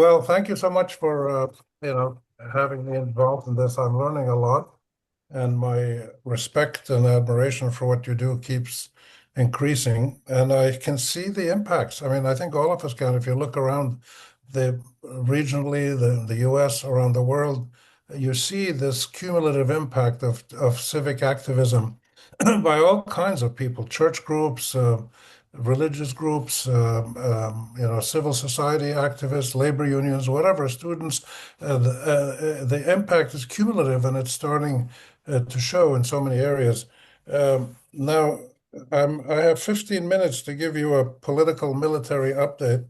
Well, thank you so much for having me involved in this. I'm learning a lot, and my respect and admiration for what you do keeps increasing. And I can see the impacts. I mean, I think all of us can. If you look around the regionally, the U.S., around the world, you see this cumulative impact of civic activism by all kinds of people, church groups, religious groups, civil society activists, labor unions, whatever, students. The impact is cumulative, and it's starting to show in so many areas. Now, I have 15 minutes to give you a political military update,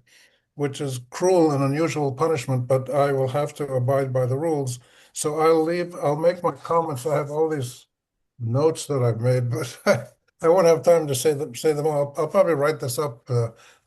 which is cruel and unusual punishment, but I will have to abide by the rules. So I'll make my comments. I have all these notes that I've made, but I won't have time to say them all. I'll probably write this up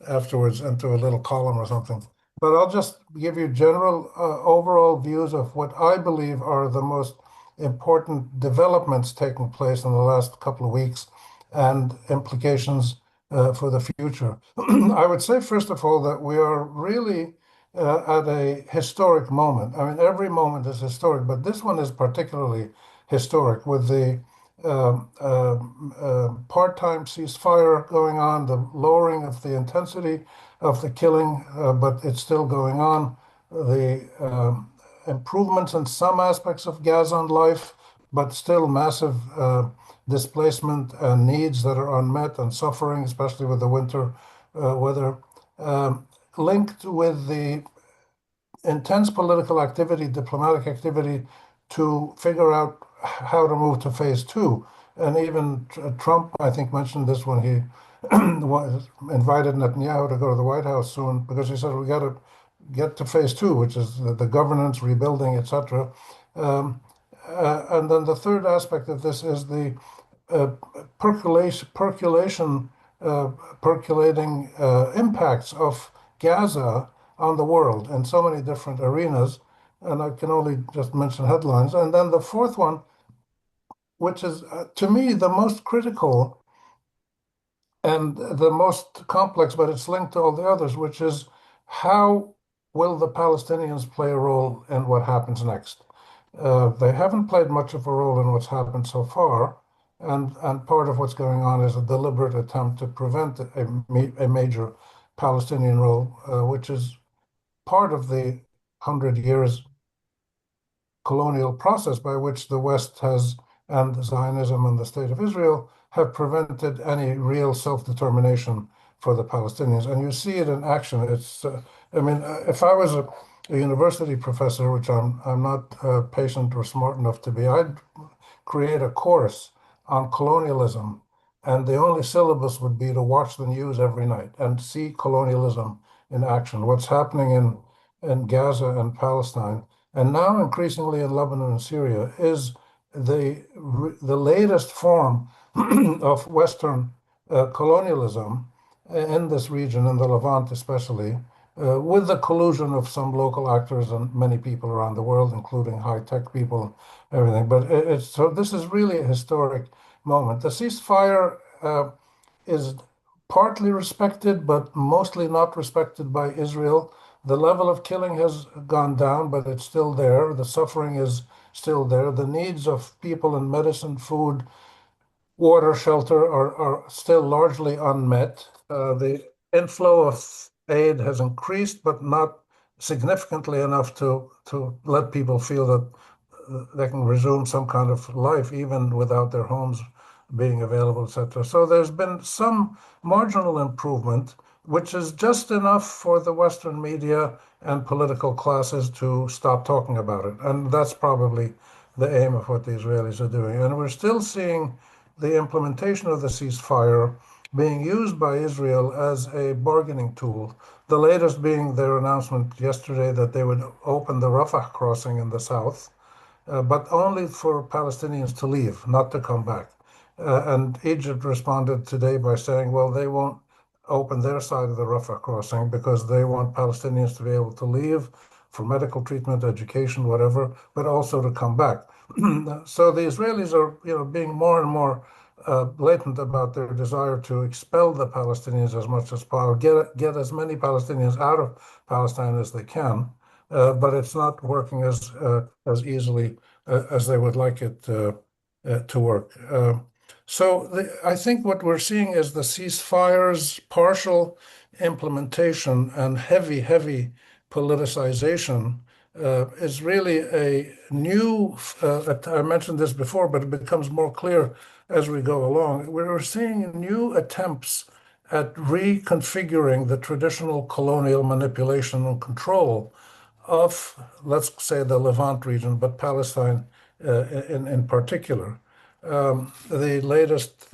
afterwards into a little column or something. But I'll just give you general overall views of what I believe are the most important developments taking place in the last couple of weeks and implications for the future. I would say, first of all, that we are really at a historic moment. I mean, every moment is historic, but this one is particularly historic with the part-time ceasefire going on, the lowering of the intensity of the killing, but it's still going on. The improvements in some aspects of Gazan life, but still massive displacement and needs that are unmet and suffering, especially with the winter weather, linked with the intense political activity, diplomatic activity to figure out how to move to phase two. And even Trump, I think, mentioned this when he invited Netanyahu to go to the White House soon, because he said we got to get to phase two, which is the governance, rebuilding, etc. And then the third aspect of this is the uh, percolating impacts of Gaza on the world in so many different arenas. And I can only just mention headlines. And then the fourth one, which is to me the most critical and the most complex, but it's linked to all the others, which is how will the Palestinians play a role in what happens next? They haven't played much of a role in what's happened so far, and part of what's going on is a deliberate attempt to prevent a major Palestinian role, which is part of the 100 years colonial process by which the West has, and Zionism and the State of Israel, have prevented any real self-determination for the Palestinians. And you see it in action. I mean, if I was a university professor, which I'm not patient or smart enough to be, I'd create a course on colonialism, and the only syllabus would be to watch the news every night and see colonialism in action, what's happening in Gaza and Palestine, and now increasingly in Lebanon and Syria, is the latest form of Western colonialism in this region, in the Levant especially, with the collusion of some local actors and many people around the world, including high-tech people, everything. But so this is really a historic moment. The ceasefire is partly respected, but mostly not respected by Israel. The level of killing has gone down, but it's still there. The suffering is still there. The needs of people in medicine, food, water, shelter are still largely unmet. The inflow of aid has increased, but not significantly enough to let people feel that they can resume some kind of life even without their homes being available, etc. So there's been some marginal improvement, which is just enough for the Western media and political classes to stop talking about it. And that's probably the aim of what the Israelis are doing. And we're still seeing the implementation of the ceasefire being used by Israel as a bargaining tool. The latest being their announcement yesterday that they would open the Rafah crossing in the south, but only for Palestinians to leave, not to come back. And Egypt responded today by saying, well, they won't open their side of the Rafah crossing because they want Palestinians to be able to leave for medical treatment, education, whatever, but also to come back. So the Israelis are, being more and more blatant about their desire to expel the Palestinians as much as possible, get as many Palestinians out of Palestine as they can, but it's not working as easily as they would like it to work. I think what we're seeing is the ceasefire's partial implementation and heavy politicization is really a new, I mentioned this before, but it becomes more clear as we go along. We're seeing new attempts at reconfiguring the traditional colonial manipulation and control of, let's say, the Levant region, but Palestine in particular. The latest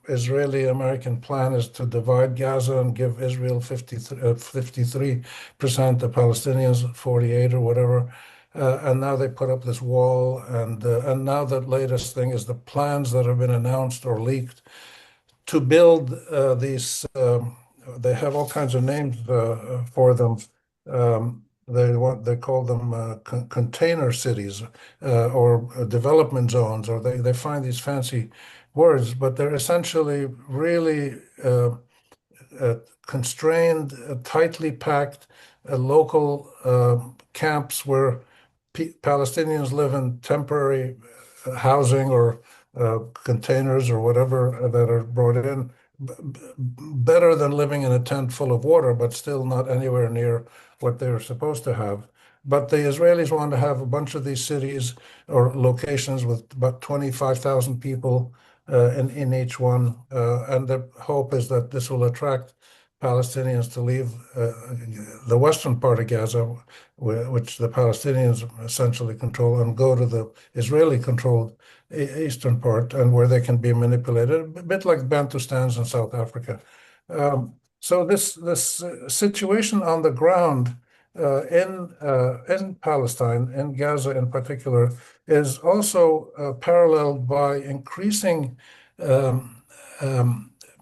Israeli-American plan is to divide Gaza and give Israel 53%, the Palestinians 48 or whatever. And now they put up this wall, and now the latest thing is the plans that have been announced or leaked to build these. They have all kinds of names for them. They call them container cities or development zones, or they find these fancy words, but they're essentially really constrained, tightly packed local camps where Palestinians live in temporary housing or containers or whatever that are brought in. Better than living in a tent full of water, but still not anywhere near what they're supposed to have. But the Israelis want to have a bunch of these cities or locations with about 25,000 people in each one. And the hope is that this will attract Palestinians to leave the western part of Gaza, which the Palestinians essentially control, and go to the Israeli-controlled eastern part, and where they can be manipulated, a bit like Bantustans in South Africa. So this situation on the ground in Palestine, in Gaza in particular, is also paralleled by increasing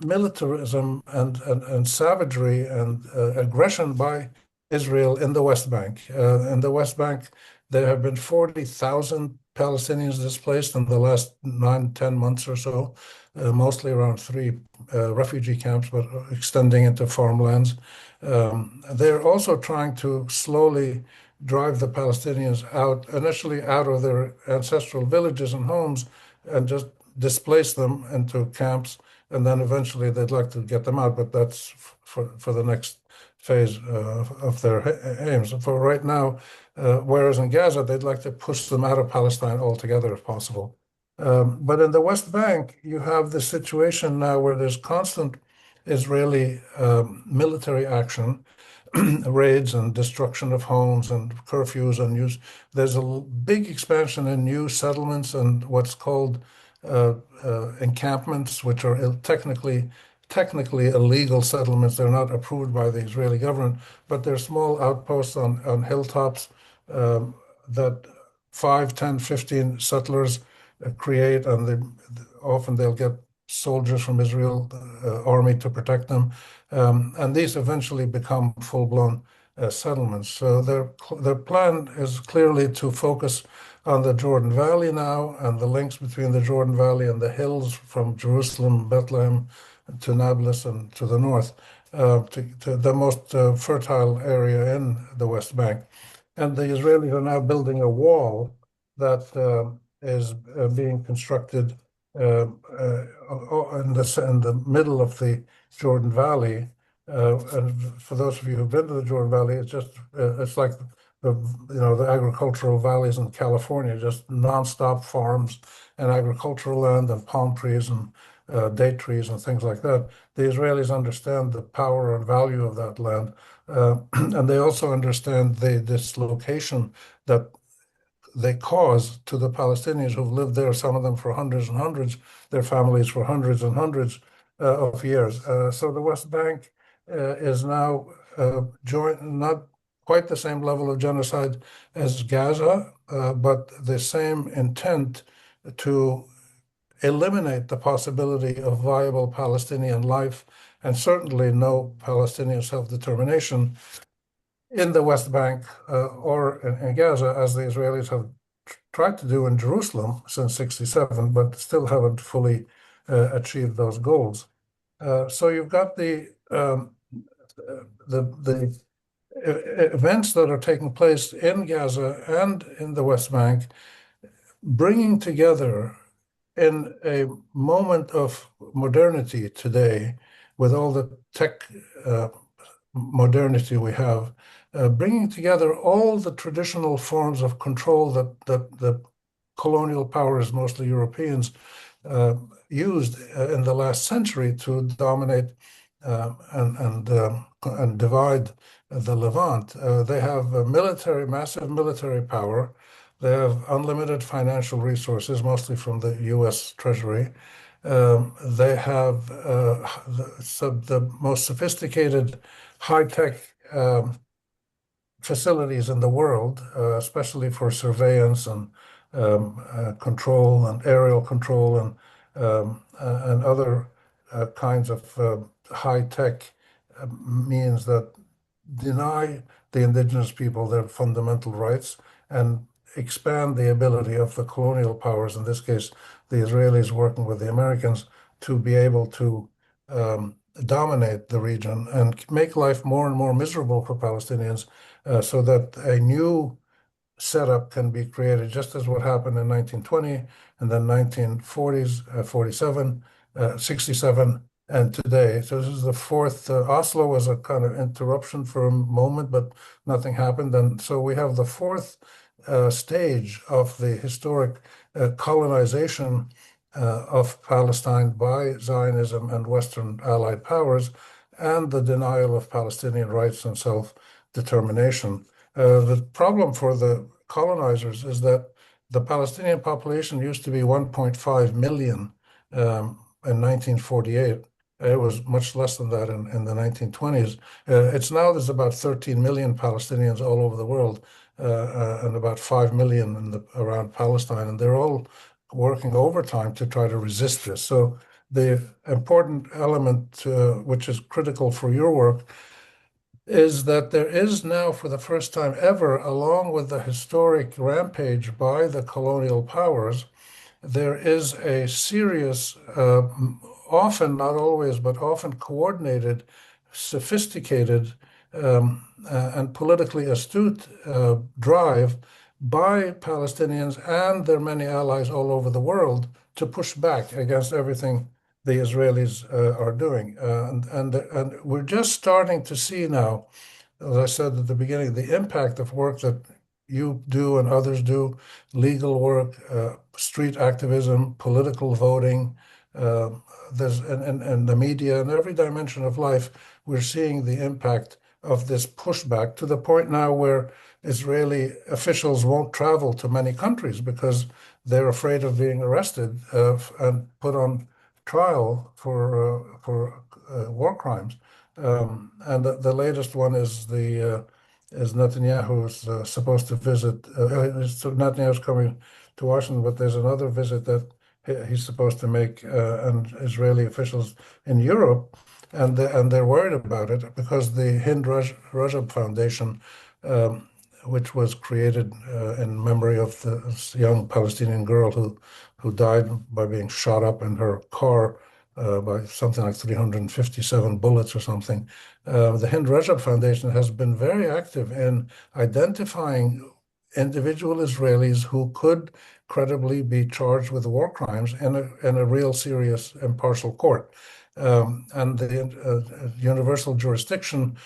militarism and savagery and aggression by Israel in the West Bank. In the West Bank, there have been 40,000 Palestinians displaced in the last 9, 10 months or so, mostly around 3 refugee camps, but extending into farmlands. They're also trying to slowly drive the Palestinians out, initially out of their ancestral villages and homes, and just displace them into camps. And then eventually they'd like to get them out, but that's for the next phase of their aims. For right now, whereas in Gaza, they'd like to push them out of Palestine altogether if possible. But in the West Bank, you have this situation now where there's constant Israeli military action, raids and destruction of homes and curfews and use. There's a big expansion in new settlements and what's called encampments, which are technically illegal settlements. They're not approved by the Israeli government, but they're small outposts on hilltops that 5, 10, 15 settlers create, and often they'll get soldiers from Israel army to protect them, and these eventually become full-blown settlements. So their plan is clearly to focus on the Jordan Valley now and the links between the Jordan Valley and the hills from Jerusalem, Bethlehem to Nablus and to the north, to the most fertile area in the West Bank. And the Israelis are now building a wall that is being constructed in the middle of the Jordan Valley. And for those of you who've been to the Jordan Valley, it's like the agricultural valleys in California, just nonstop farms and agricultural land and palm trees and date trees and things like that. The Israelis understand the power and value of that land, and they also understand the dislocation that they cause to the Palestinians who've lived there, some of them for hundreds and hundreds, their families for hundreds and hundreds of years. So the West Bank is now not quite the same level of genocide as Gaza, but the same intent to eliminate the possibility of viable Palestinian life and certainly no Palestinian self-determination in the West Bank or in Gaza, as the Israelis have tried to do in Jerusalem since '67, but still haven't fully achieve those goals. So you've got the events that are taking place in Gaza and in the West Bank, bringing together in a moment of modernity today, with all the tech modernity we have, bringing together all the traditional forms of control that the colonial powers, mostly Europeans, used in the last century to dominate and divide the Levant. They have massive military power. They have unlimited financial resources, mostly from the U.S. Treasury. They have the most sophisticated high-tech facilities in the world, especially for surveillance and control and aerial control and other kinds of high-tech means that deny the indigenous people their fundamental rights and expand the ability of the colonial powers, in this case, the Israelis working with the Americans, to be able to dominate the region and make life more and more miserable for Palestinians, so that a new setup can be created, just as what happened in 1920 and then 1940s, 47, 67, and today. So this is the fourth. Oslo was a kind of interruption for a moment, but nothing happened. And so we have the fourth stage of the historic colonization of Palestine by Zionism and Western allied powers, and the denial of Palestinian rights and self-determination. The problem for the colonizers is that the Palestinian population used to be 1.5 million in 1948. It was much less than that in the 1920s. It's now there's about 13 million Palestinians all over the world, and about 5 million around Palestine, and they're all working overtime to try to resist this. So the important element, which is critical for your work, is that there is now, for the first time ever, along with the historic rampage by the colonial powers, there is a serious, often, not always, but often coordinated, sophisticated, and politically astute drive by Palestinians and their many allies all over the world to push back against everything the Israelis are doing. And we're just starting to see now, as I said at the beginning, the impact of work that you do and others do, legal work, street activism, political voting, and the media, and every dimension of life, we're seeing the impact of this pushback, to the point now where Israeli officials won't travel to many countries because they're afraid of being arrested and put on trial for war crimes. And the latest one is Netanyahu's supposed to visit. So Netanyahu's coming to Washington, but there's another visit that he's supposed to make, and Israeli officials in Europe, and they're worried about it because the Hind Rajab Foundation, which was created in memory of this young Palestinian girl who died by being shot up in her car by something like 357 bullets or something. The Hind Rajab Foundation has been very active in identifying individual Israelis who could credibly be charged with war crimes in a real serious impartial court. And the universal jurisdiction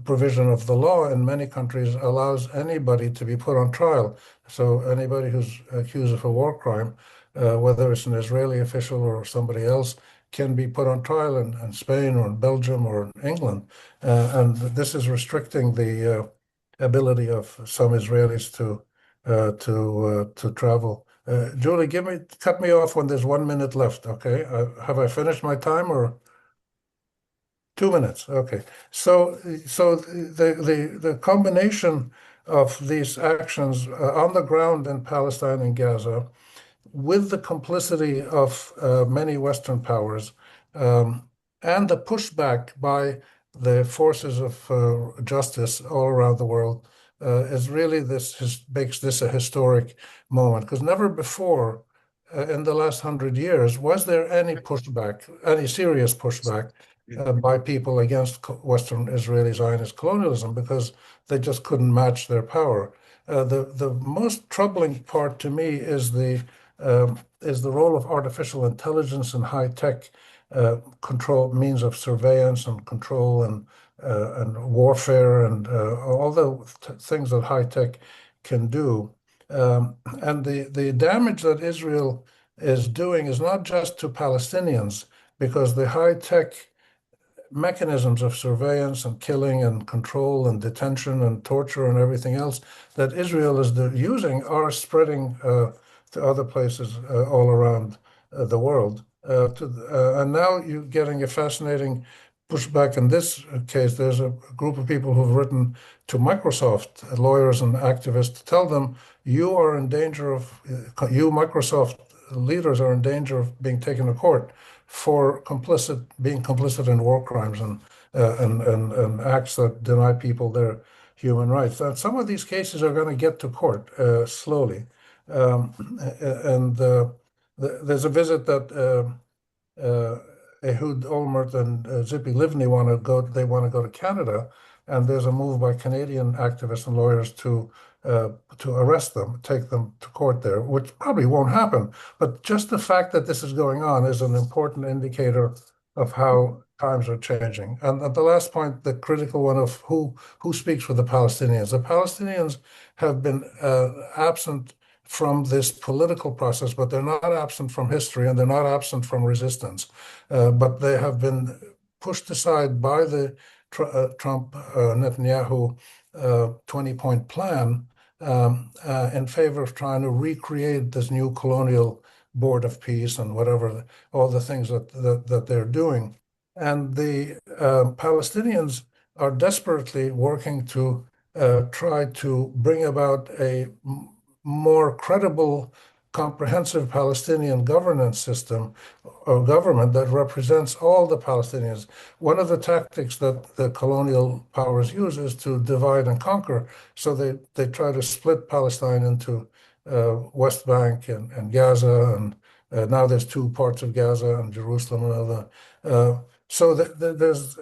provision of the law in many countries allows anybody to be put on trial. So anybody who's accused of a war crime, whether it's an Israeli official or somebody else, can be put on trial in Spain or in Belgium or in England. And this is restricting the ability of some Israelis to travel. Julie, cut me off when there's 1 minute left. Okay, have I finished my time or 2 minutes? Okay, so the combination of these actions on the ground in Palestine and Gaza, with the complicity of many Western powers, and the pushback by the forces of justice all around the world, is really makes this a historic moment, because never before in the last 100 years, was there any pushback, any serious pushback by people against Western Israeli Zionist colonialism because they just couldn't match their power? The most troubling part to me is the role of artificial intelligence and high tech control means of surveillance and control and warfare and all the things that high tech can do. And the damage that Israel is doing is not just to Palestinians, because the high tech mechanisms of surveillance and killing and control and detention and torture and everything else that Israel is using are spreading to other places all around the world. And now you're getting a fascinating pushback in this case. There's a group of people who've written to Microsoft, lawyers and activists, to tell them you are in danger of, you Microsoft leaders are in danger of being taken to court for being complicit in war crimes and acts that deny people their human rights. And some of these cases are going to get to court slowly. And there's a visit that Ehud Olmert and Zippy Livni want to go. They want to go to Canada, and there's a move by Canadian activists and lawyers to arrest them, take them to court there, which probably won't happen. But just the fact that this is going on is an important indicator of how times are changing. And at the last point, the critical one of who speaks for the Palestinians. The Palestinians have been absent from this political process, but they're not absent from history and they're not absent from resistance. But they have been pushed aside by the Trump Netanyahu 20-point plan in favor of trying to recreate this new colonial board of peace and whatever, all the things that they're doing. And the Palestinians are desperately working to try to bring about a more credible, comprehensive Palestinian governance system or government that represents all the Palestinians. One of the tactics that the colonial powers use is to divide and conquer. So they try to split Palestine into West Bank and Gaza, and now there's two parts of Gaza and Jerusalem and other. So there's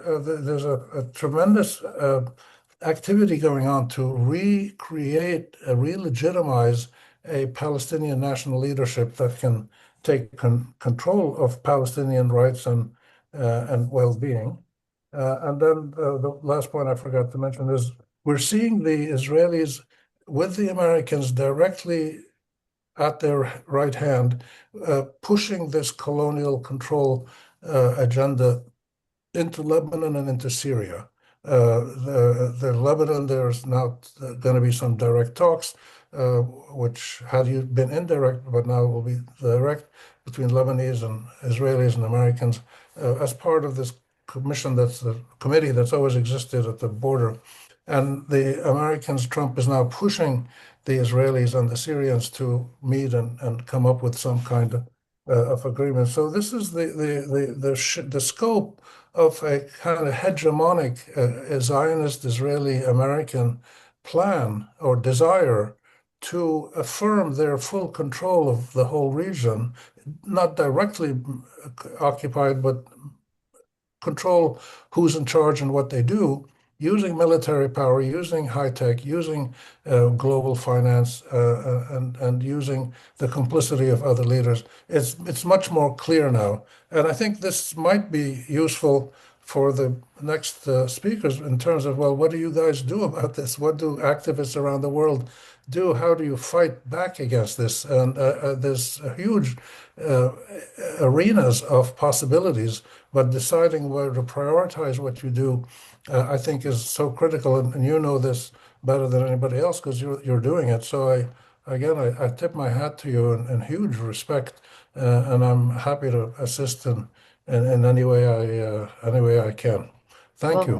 a tremendous activity going on to re-legitimize a Palestinian national leadership that can take control of Palestinian rights and well-being. And then the last point I forgot to mention is we're seeing the Israelis with the Americans directly at their right hand, pushing this colonial control agenda into Lebanon and into Syria. The Lebanon, there's now going to be some direct talks, which had been indirect, but now will be direct between Lebanese and Israelis and Americans as part of this committee that's always existed at the border. And the Americans, Trump is now pushing the Israelis and the Syrians to meet and come up with some kind of agreement. So this is the scope of a kind of hegemonic Zionist Israeli American plan or desire to affirm their full control of the whole region, not directly occupied, but control who's in charge and what they do, using military power, using high tech, using global finance, and using the complicity of other leaders. It's much more clear now, and I think this might be useful for the next speakers in terms of, well, what do you guys do about this? What do activists around the world do? How do you fight back against this? And there's huge arenas of possibilities, but deciding where to prioritize what you do, I think, is so critical. And you know this better than anybody else because you're doing it. So I tip my hat to you in huge respect, and I'm happy to assist in any way I can. Thank Well, you.